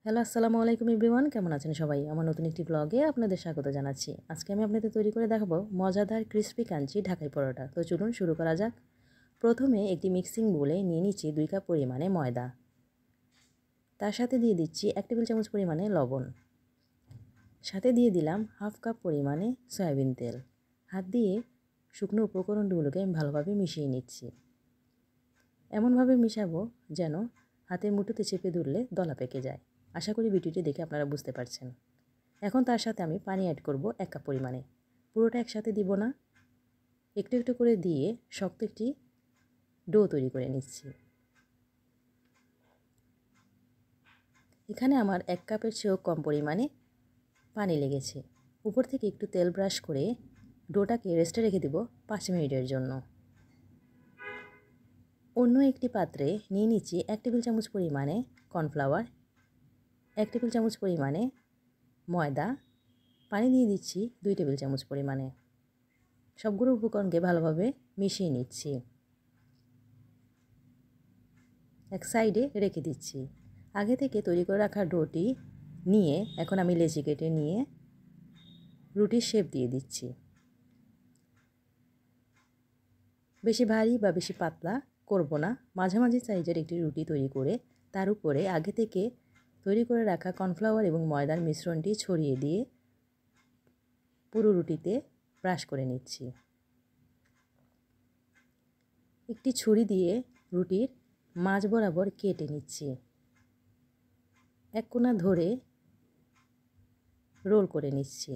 Hello, আসসালামু আলাইকুম everyone. কেমন আছেন সবাই? আমার নতুন একটি ব্লগে আপনাদের স্বাগত জানাচ্ছি। আজকে আমি আপনাদের তৈরি করে দেখাবো মজাদার ক্রিস্পি কাঞ্চি ঢাকাই পরোটা। তো চলুন শুরু করা যাক। প্রথমে একটি মিক্সিং বোলে নিয়ে নিচ্ছি 2 কাপ পরিমাণে ময়দা। তার সাথে দিয়ে দিচ্ছি 1 টেবিল চামচ পরিমাণে লবণ। সাথে দিয়ে দিলাম হাফ কাপ পরিমাণে সয়াবিন তেল। হাত দিয়ে শুকনো উপকরণগুলোকে আমি ভালোভাবে মিশিয়ে নিচ্ছি। এমনভাবে মিশাবো যেন হাতের মুঠোতে চেপে ধরলে দলা পেকে যায়। আশা করি ভিডিওটি দেখে আপনারা বুঝতে পারছেন। এখন তার সাথে আমি পানি অ্যাড করব 1 কাপ পরিমাণে। পুরোটা একসাথে দিব না, একটু একটু করে দিয়ে শক্ত একটি ডো তৈরি করে নিচ্ছি। এখানে আমার 1 কাপের চেয়েও কম পরিমাণে পানি লেগেছে। উপর থেকে একটু তেল ব্রাশ করে ডোটাকে রেস্টে রেখে দেব 5 মিনিটের জন্য। অন্য একটি পাত্রে নিয়ে নিচ্ছি 1 টেবিল চামচ পরিমাণে কর্নফ্লাওয়ার, 1 টেবিল চামচ পরিমাণে ময়দা, পানি দিয়ে দিচ্ছি 2 টেবিল চামচ পরিমাণে। সবগুলো উপকরণকে ভালোভাবে মিশিয়ে নিচ্ছি। এক সাইডে রেখে দিচ্ছি। আগে থেকে তৈরি করে রাখা ডোটি নিয়ে এখন আমি লেচি কেটে নিয়ে রুটির শেপ দিয়ে দিচ্ছি। বেশি ভারী বা বেশি পাতলা করব না, মাঝামাঝি সাইজের একটি রুটি তৈরি করে তার উপরে আগে থেকে তৈরি করে রাখা কর্নফ্লাওয়ার এবং ময়দার মিশ্রণটি ছড়িয়ে দিয়ে পুরো রুটিতে ব্রাশ করে নিচ্ছি। একটি ছুরি দিয়ে রুটির মাঝ বরাবর কেটে নিচ্ছি। এক কোণা ধরে রোল করে নিচ্ছি।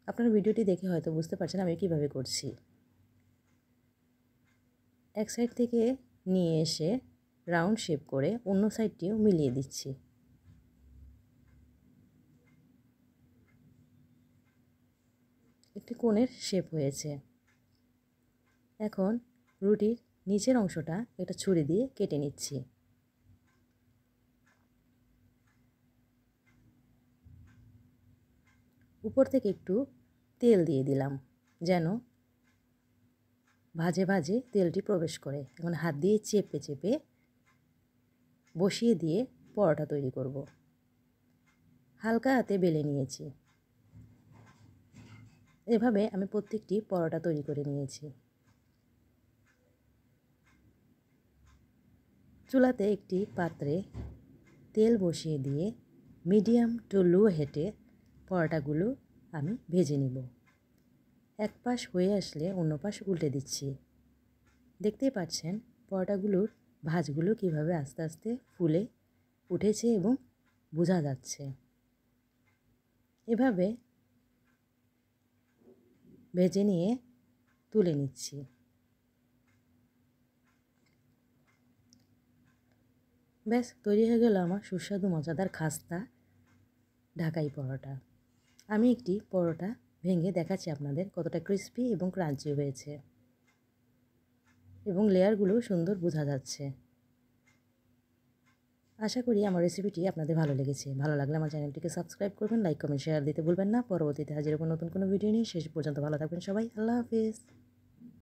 আপনারা ভিডিওটি দেখে হয়তো বুঝতে পারছেন আমি কিভাবে করছি। এক সাইড থেকে নিয়ে এসে রাউন্ড শেপ করে অন্য সাইডটিও মিলিয়ে দিচ্ছি। একটি কোণের শেপ হয়েছে। এখন রুটির নিচের অংশটা একটা ছুরি দিয়ে কেটে নিচ্ছি। উপর থেকে একটু তেল দিয়ে দিলাম যেন ভাজে ভাজে তেলটি প্রবেশ করে। এখন হাত দিয়ে চেপে চেপে বসিয়ে দিয়ে পরোটা তৈরি করব। হালকা হাতে বেলে নিয়েছি। এভাবে আমি প্রত্যেকটি পরোটা তৈরি করে নিয়েছি। চুলাতে একটি পাত্রে তেল বসিয়ে দিয়ে মিডিয়াম টু লো হিটে পরোটাগুলো আমি ভেজে নিব। এক পাশ হয়ে আসলে অন্য পাশ উল্টে দিচ্ছি। দেখতেই পাচ্ছেন পরোটাগুলোর ভাঁজগুলো কিভাবে আস্তে আস্তে ফুলে উঠেছে এবং বোঝা যাচ্ছে। এভাবে ভেজে নিয়ে তুলে নিচ্ছি। ব্যাস তৈরি হয়ে গেল আমার সুস্বাদু মজাদার খাস্তা ঢাকাই পরোটা। আমি একটি পরোটা ভেঙে দেখাচ্ছি আপনাদের কতটা ক্রিস্পি এবং ক্রাঞ্চি হয়েছে এবং লেয়ারগুলো সুন্দর বোঝা যাচ্ছে। আশা করি আমার রেসিপিটি আপনাদের ভালো লেগেছে। ভালো লাগলে আমার চ্যানেলটিকে সাবস্ক্রাইব করবেন, লাইক কমেন্ট শেয়ার দিতে ভুলবেন না। পরবর্তীতে হাজির হব নতুন কোনো ভিডিও নিয়ে। শেষ পর্যন্ত ভালো থাকবেন সবাই। আল্লাহ হাফেজ।